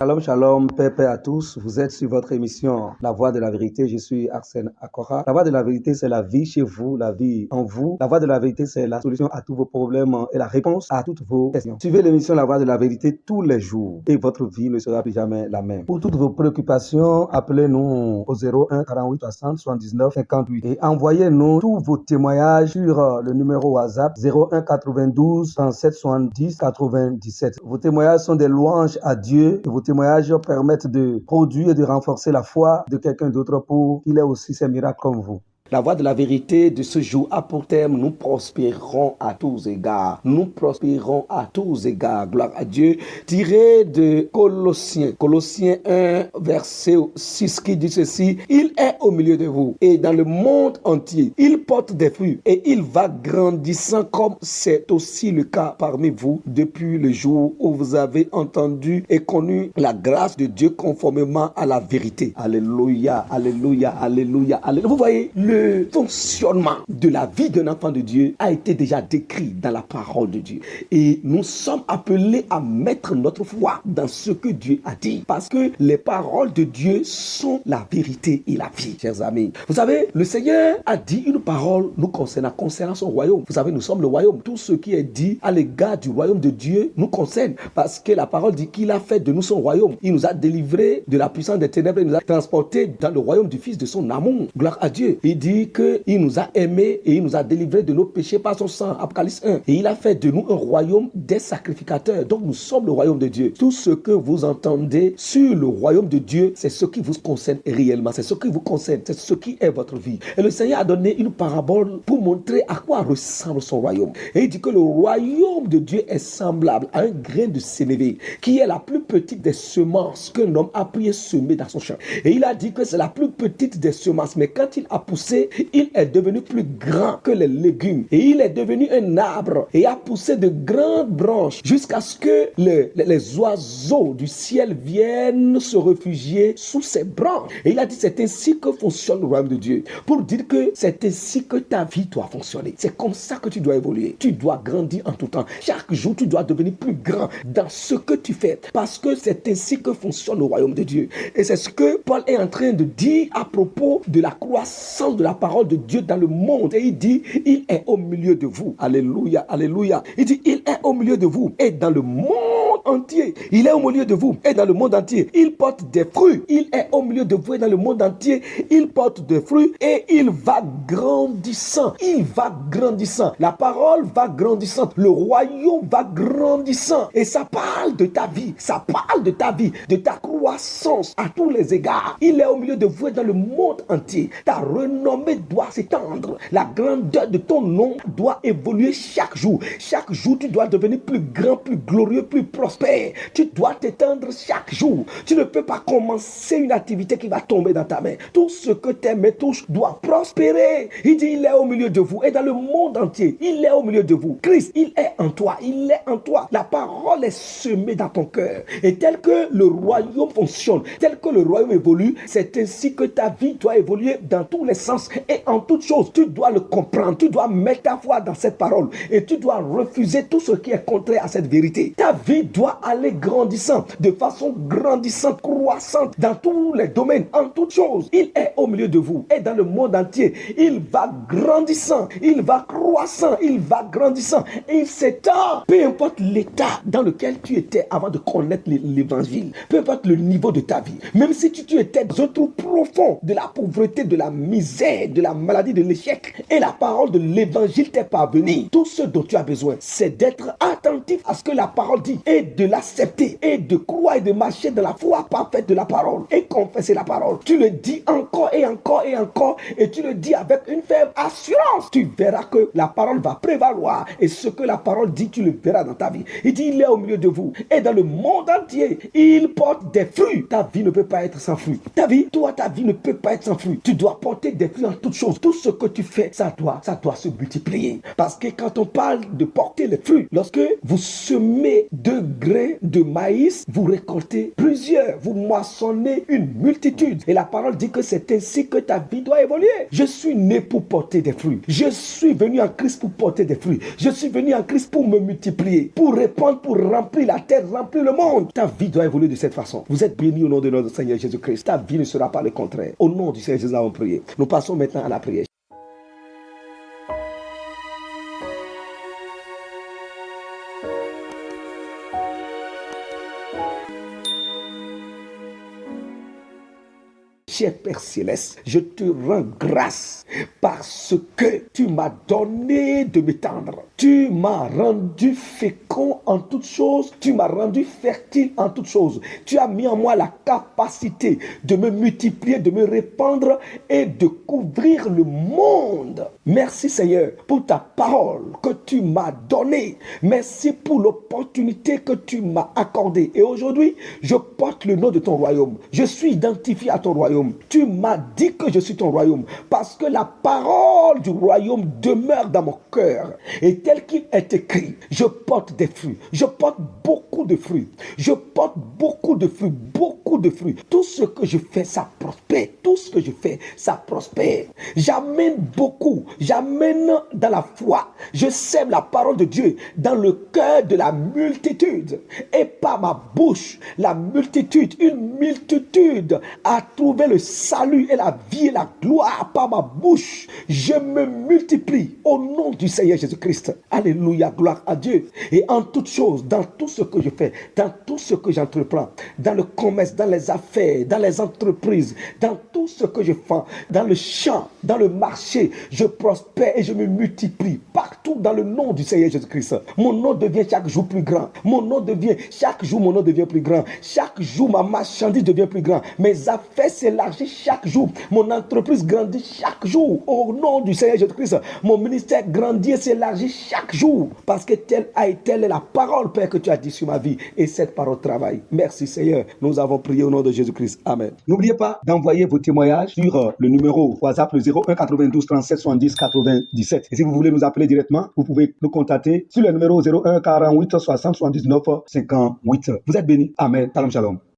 Shalom, shalom, paix à tous. Vous êtes sur votre émission La Voix de la Vérité. Je suis Arsène Akora. La Voix de la Vérité, c'est la vie chez vous, la vie en vous. La Voix de la Vérité, c'est la solution à tous vos problèmes et la réponse à toutes vos questions. Suivez l'émission La Voix de la Vérité tous les jours et votre vie ne sera plus jamais la même. Pour toutes vos préoccupations, appelez-nous au 01 48 60 79 58 et envoyez-nous tous vos témoignages sur le numéro WhatsApp 01 92 37 70 97. Vos témoignages sont des louanges à Dieu et vos témoignages permettent de produire et de renforcer la foi de quelqu'un d'autre pour qu'il ait aussi ses miracles comme vous. La voix de la vérité de ce jour a pour terme, nous prospérons à tous égards. Nous prospérons à tous égards. Gloire à Dieu. Tiré de Colossiens 1, verset 6 qui dit ceci. Il est au milieu de vous et dans le monde entier. Il porte des fruits et il va grandissant comme c'est aussi le cas parmi vous depuis le jour où vous avez entendu et connu la grâce de Dieu conformément à la vérité. Alléluia, alléluia, alléluia, alléluia. Vous voyez, le fonctionnement de la vie d'un enfant de Dieu a été déjà décrit dans la parole de Dieu. Et nous sommes appelés à mettre notre foi dans ce que Dieu a dit. Parce que les paroles de Dieu sont la vérité et la vie, chers amis. Vous savez, le Seigneur a dit une parole nous concernant son royaume. Vous savez, nous sommes le royaume. Tout ce qui est dit à l'égard du royaume de Dieu nous concerne. Parce que la parole dit qu'il a fait de nous son royaume. Il nous a délivrés de la puissance des ténèbres. Il nous a transportés dans le royaume du Fils de son amour. Gloire à Dieu. Il dit qu'il nous a aimés et il nous a délivrés de nos péchés par son sang. Apocalypse 1. Et il a fait de nous un royaume des sacrificateurs. Donc nous sommes le royaume de Dieu. Tout ce que vous entendez sur le royaume de Dieu, c'est ce qui vous concerne réellement. C'est ce qui vous concerne. C'est ce qui est votre vie. Et le Seigneur a donné une parabole pour montrer à quoi ressemble son royaume. Et il dit que le royaume de Dieu est semblable à un grain de sénévé qui est la plus petite des semences qu'un homme a pris et semé dans son champ. Et il a dit que c'est la plus petite des semences. Mais quand il a poussé, il est devenu plus grand que les légumes et il est devenu un arbre et a poussé de grandes branches jusqu'à ce que les oiseaux du ciel viennent se réfugier sous ses branches. Et il a dit c'est ainsi que fonctionne le royaume de Dieu, pour dire que c'est ainsi que ta vie doit fonctionner. C'est comme ça que tu dois évoluer. Tu dois grandir en tout temps. Chaque jour tu dois devenir plus grand dans ce que tu fais, parce que c'est ainsi que fonctionne le royaume de Dieu. Et c'est ce que Paul est en train de dire à propos de la croissance de la parole de Dieu dans le monde. Et il dit, il est au milieu de vous. Alléluia, alléluia. Il dit, il est au milieu de vous et dans le monde entier. Il est au milieu de vous et dans le monde entier. Il porte des fruits. Il est au milieu de vous et dans le monde entier. Il porte des fruits et il va grandissant. Il va grandissant. La parole va grandissant. Le royaume va grandissant. Et ça parle de ta vie. Ça parle de ta vie, de ta croissance à tous les égards. Il est au milieu de vous et dans le monde entier. Ta renommée doit s'étendre. La grandeur de ton nom doit évoluer chaque jour. Chaque jour, tu dois devenir plus grand, plus glorieux, plus prospère. Tu dois t'étendre chaque jour. Tu ne peux pas commencer une activité qui va tomber dans ta main. Tout ce que tes mains touchent doit prospérer. Il dit, il est au milieu de vous et dans le monde entier. Il est au milieu de vous. Christ, il est en toi. Il est en toi. La parole est semée dans ton cœur. Et tel que le royaume fonctionne, tel que le royaume évolue, c'est ainsi que ta vie doit évoluer dans tous les sens et en toutes choses. Tu dois le comprendre. Tu dois mettre ta foi dans cette parole et tu dois refuser tout ce qui est contraire à cette vérité. Ta vie doit aller grandissant, de façon grandissante, croissante dans tous les domaines, en toutes choses. Il est au milieu de vous et dans le monde entier. Il va grandissant, il va croissant, il va grandissant et il s'étend. Peu importe l'état dans lequel tu étais avant de connaître l'évangile, peu importe le niveau de ta vie, même si tu étais dans un trou profond de la pauvreté, de la misère, de la maladie, de l'échec, et la parole de l'évangile t'est parvenue, tout ce dont tu as besoin, c'est d'être attentif à ce que la parole dit et de l'accepter et de croire et de marcher dans la foi parfaite de la parole et confesser la parole. Tu le dis encore et encore et encore et tu le dis avec une ferme assurance. Tu verras que la parole va prévaloir et ce que la parole dit, tu le verras dans ta vie. Il dit, il est au milieu de vous et dans le monde entier. Il porte des fruits. Ta vie ne peut pas être sans fruits. Ta vie ne peut pas être sans fruits. Tu dois porter des fruits en toutes choses. Tout ce que tu fais, ça doit se multiplier. Parce que quand on parle de porter les fruits, lorsque vous semez 2 grains de maïs, vous récoltez plusieurs. Vous moissonnez une multitude. Et la parole dit que c'est ainsi que ta vie doit évoluer. Je suis né pour porter des fruits. Je suis venu en Christ pour porter des fruits. Je suis venu en Christ pour me multiplier, pour répandre, pour remplir la terre, remplir le monde. Ta vie doit évoluer de cette façon. Vous Vous êtes bénis au nom de notre Seigneur Jésus-Christ. Ta vie ne sera pas le contraire. Au nom du Seigneur Jésus, nous avons prié. Nous passons maintenant à la prière. Cher Père Céleste, je te rends grâce parce que tu m'as donné de m'étendre. Tu m'as rendu fécond en toutes choses. Tu m'as rendu fertile en toutes choses. Tu as mis en moi la capacité de me multiplier, de me répandre et de couvrir le monde. Merci Seigneur pour ta parole que tu m'as donnée. Merci pour l'opportunité que tu m'as accordée. Et aujourd'hui, je porte le nom de ton royaume. Je suis identifié à ton royaume. Tu m'as dit que je suis ton royaume parce que la parole du royaume demeure dans mon cœur. Et tel qu'il est écrit, je porte des fruits. Je porte beaucoup de fruits. Je porte beaucoup de fruits, beaucoup de fruits. Tout ce que je fais, ça prospère. Tout ce que je fais, ça prospère. J'amène beaucoup. J'amène dans la foi. Je sème la parole de Dieu dans le cœur de la multitude. Et par ma bouche, la multitude, une multitude a trouvé le salut et la vie et la gloire par ma bouche. Je me multiplie au nom du Seigneur Jésus-Christ. Alléluia, gloire à Dieu. Et en toutes choses, dans tout ce que je fais, dans tout ce que j'entreprends, dans le commerce, dans les affaires, dans les entreprises, dans tout ce que je fais, dans le champ, dans le marché, je prospère et je me multiplie partout dans le nom du Seigneur Jésus-Christ. Mon nom devient chaque jour plus grand. Chaque jour, mon nom devient plus grand. Chaque jour, ma marchandise devient plus grand. Mes affaires s'élargissent chaque jour. Mon entreprise grandit chaque jour. Au nom du Seigneur Jésus-Christ, mon ministère grandit et s'élargit chaque jour. Parce que telle est la parole, Père, que tu as dit sur ma vie. Et cette parole travaille. Merci, Seigneur. Nous avons prié au nom de Jésus-Christ. Amen. N'oubliez pas d'envoyer vos témoignages sur le numéro WhatsApp, le 01 92 37 70 97. Et si vous voulez nous appeler directement, vous pouvez nous contacter sur le numéro 01 48 60 79 58. Vous êtes bénis. Amen. Shalom, shalom.